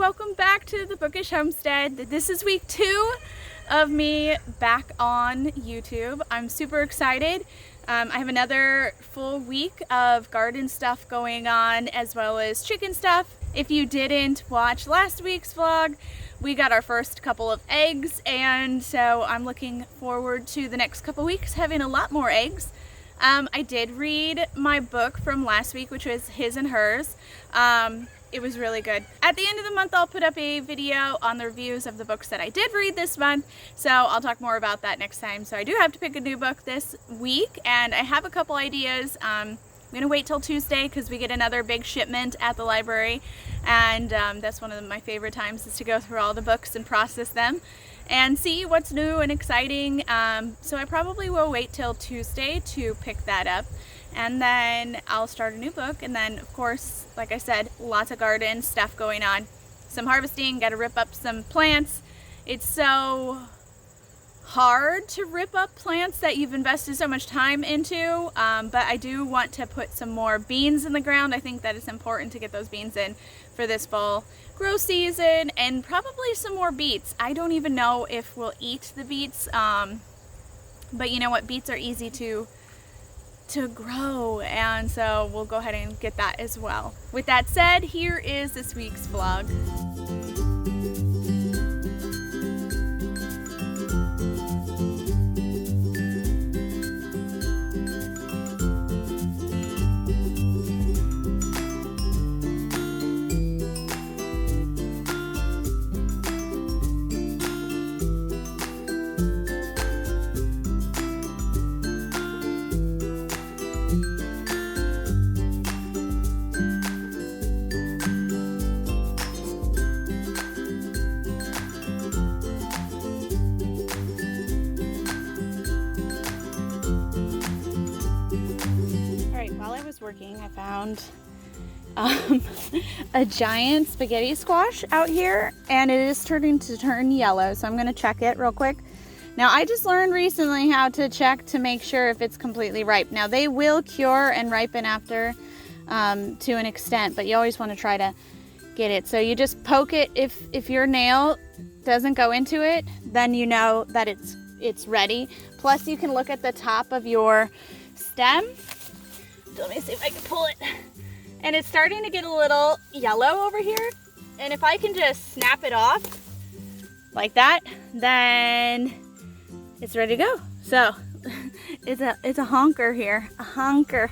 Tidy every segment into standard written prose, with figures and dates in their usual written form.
welcome back to the Bookish Homestead. This is week 2 of me back on YouTube. I'm super excited. I have another full week of garden stuff going on as well as chicken stuff. If you didn't watch last week's vlog, we got our first couple of eggs, and so I'm looking forward to the next couple weeks having a lot more eggs. I did read my book from last week, which was His and Hers. It was really good. At the end of the month, I'll put up a video on the reviews of the books that I did read this month, so I'll talk more about that next time. So I do have to pick a new book this week, and I have a couple ideas. I'm gonna wait till Tuesday because we get another big shipment at the library, and that's one of my favorite times, is to go through all the books and process them and see what's new and exciting. So I probably will wait till Tuesday to pick that up, and then I'll start a new book. And then, of course, like I said, lots of garden stuff going on. Some harvesting, gotta rip up some plants. It's so hard to rip up plants that you've invested so much time into, but I do want to put some more beans in the ground. I think that it's important to get those beans in for this fall grow season, and probably some more beets. I don't even know if we'll eat the beets, but you know what, beets are easy to grow, and so we'll go ahead and get that as well. With that said, here is this week's vlog. Working, I found a giant spaghetti squash out here, and it is starting to turn yellow, so I'm going to check it real quick. Now, I just learned recently how to check to make sure if it's completely ripe. Now, they will cure and ripen after to an extent, but you always want to try to get it. So you just poke it. If your nail doesn't go into it, then you know that it's ready. Plus, you can look at the top of your stem. So let me see if I can pull it. And it's starting to get a little yellow over here. And if I can just snap it off like that, then it's ready to go. So it's a honker here, a honker.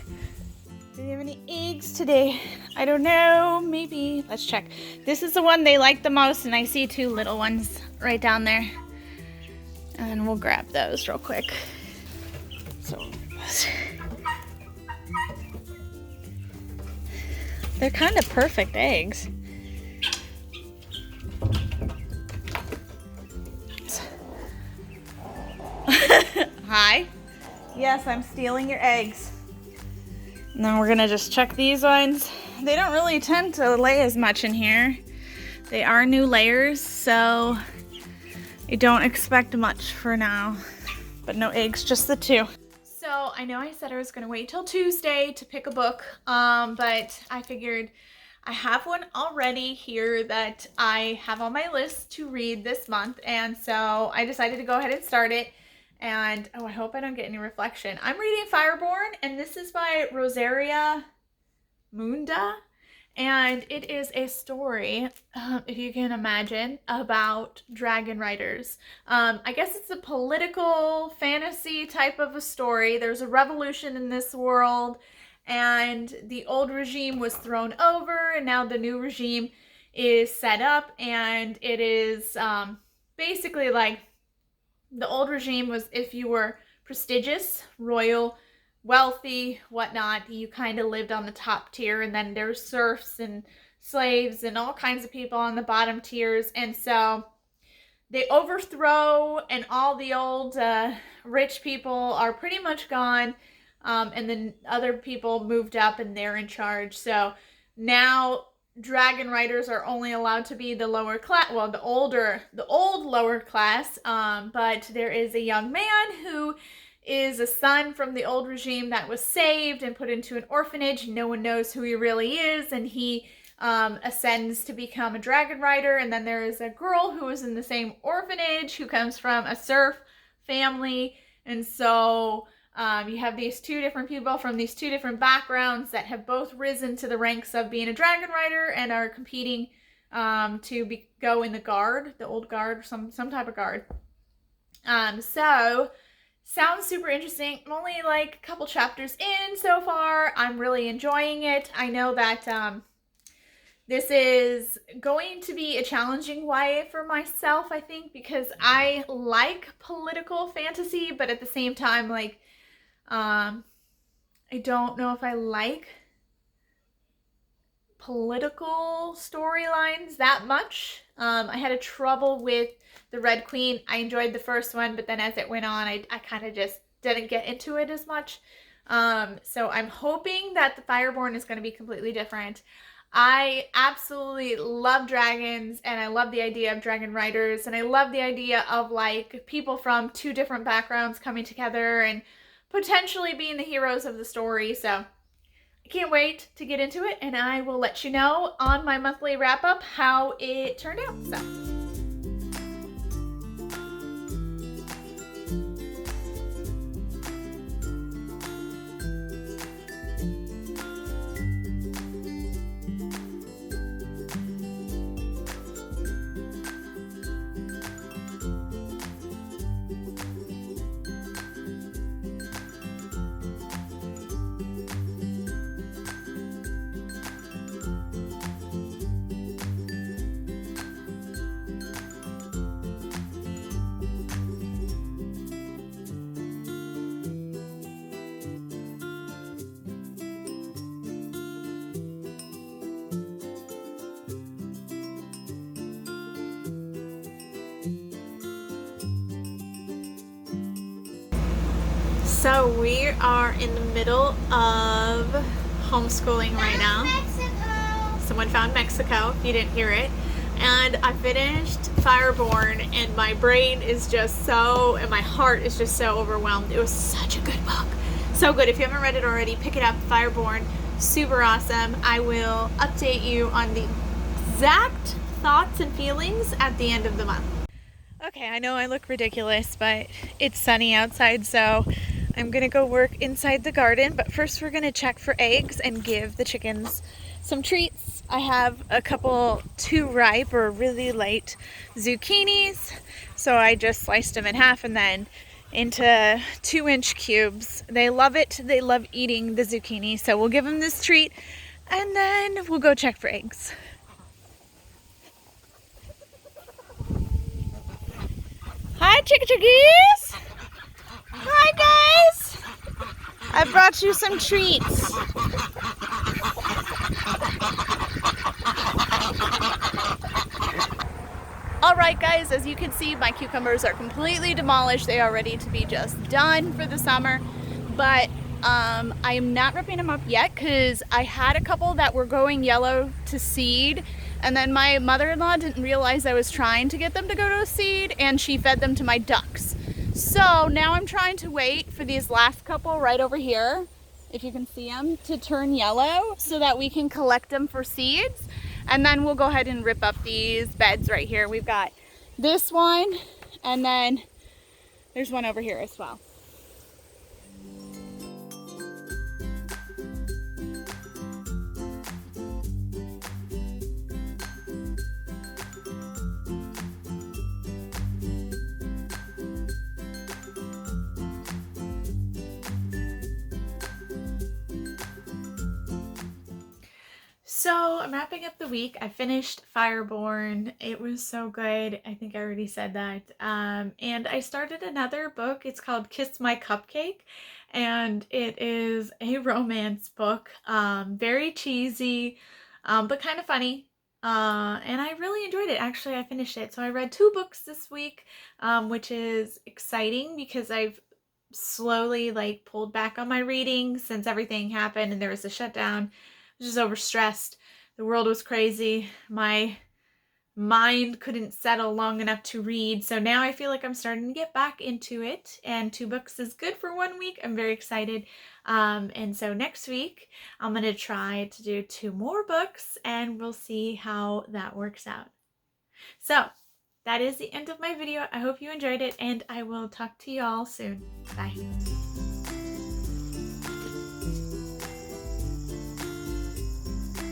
Do we have any eggs today? I don't know, maybe. Let's check. This is the one they like the most, and I see 2 little ones right down there. And we'll grab those real quick. So they're kind of perfect eggs. Hi. Yes, I'm stealing your eggs. And then we're gonna just check these ones. They don't really tend to lay as much in here. They are new layers, so I don't expect much for now. But no eggs, just the 2. So I know I said I was going to wait till Tuesday to pick a book, but I figured I have one already here that I have on my list to read this month, and so I decided to go ahead and start it. And oh, I hope I don't get any reflection. I'm reading Fireborn, and this is by Rosaria Munda, and it is a story, if you can imagine, about dragon riders. I guess it's a political fantasy type of a story. There's a revolution in this world, and the old regime was thrown over, and now the new regime is set up, and it is basically like the old regime was if you were prestigious, royal, wealthy, whatnot, you kind of lived on the top tier, and then there's serfs and slaves and all kinds of people on the bottom tiers. And so they overthrow, and all the old rich people are pretty much gone, and then other people moved up and they're in charge. So now dragon riders are only allowed to be the lower class, well, the old lower class, but there is a young man who is a son from the old regime that was saved and put into an orphanage. No one knows who he really is, and he ascends to become a dragon rider, and then there is a girl who is in the same orphanage who comes from a serf family, and so you have these two different people from these two different backgrounds that have both risen to the ranks of being a dragon rider and are competing to go in the guard, the old guard, or some type of guard. So sounds super interesting. I'm only like a couple chapters in so far. I'm really enjoying it. I know that this is going to be a challenging YA for myself, I think, because I like political fantasy, but at the same time, like, I don't know if I like political storylines that much. I had a trouble with the Red Queen. I enjoyed the first one, but then as it went on, I kind of just didn't get into it as much. So I'm hoping that the Fireborn is going to be completely different. I absolutely love dragons, and I love the idea of dragon riders, and I love the idea of like people from two different backgrounds coming together and potentially being the heroes of the story. So I can't wait to get into it, and I will let you know on my monthly wrap-up how it turned out. So So we are in the middle of homeschooling right now. Mexico. Someone found Mexico, if you didn't hear it. And I finished Fireborn, and my brain is just so, and my heart is just so overwhelmed. It was such a good book. So good. If you haven't read it already, pick it up. Fireborn, super awesome. I will update you on the exact thoughts and feelings at the end of the month. Okay, I know I look ridiculous, but it's sunny outside, so I'm gonna go work inside the garden, but first we're gonna check for eggs and give the chickens some treats. I have a couple too ripe or really late zucchinis, so I just sliced them in half and then into 2-inch cubes. They love it. They love eating the zucchini, so we'll give them this treat and then we'll go check for eggs. Hi, chickies! Hi, guys! I brought you some treats. Alright guys, as you can see, my cucumbers are completely demolished. They are ready to be just done for the summer. But I am not ripping them up yet because I had a couple that were going yellow to seed. And then my mother-in-law didn't realize I was trying to get them to go to seed, and she fed them to my ducks. So now I'm trying to wait for these last couple right over here, if you can see them, to turn yellow so that we can collect them for seeds. And then we'll go ahead and rip up these beds right here. We've got this one, and then there's one over here as well. So I'm wrapping up the week. I finished Fireborn. It was so good. I think I already said that. And I started another book. It's called Kiss My Cupcake. And it is a romance book. Very cheesy, but kind of funny. And I really enjoyed it. Actually, I finished it. So I read 2 books this week, which is exciting because I've slowly pulled back on my reading since everything happened and there was a shutdown. Just overstressed. The world was crazy. My mind couldn't settle long enough to read. So now I feel like I'm starting to get back into it. And 2 books is good for 1 week. I'm very excited. And so next week, I'm going to try to do 2 more books, and we'll see how that works out. So that is the end of my video. I hope you enjoyed it, and I will talk to you all soon. Bye.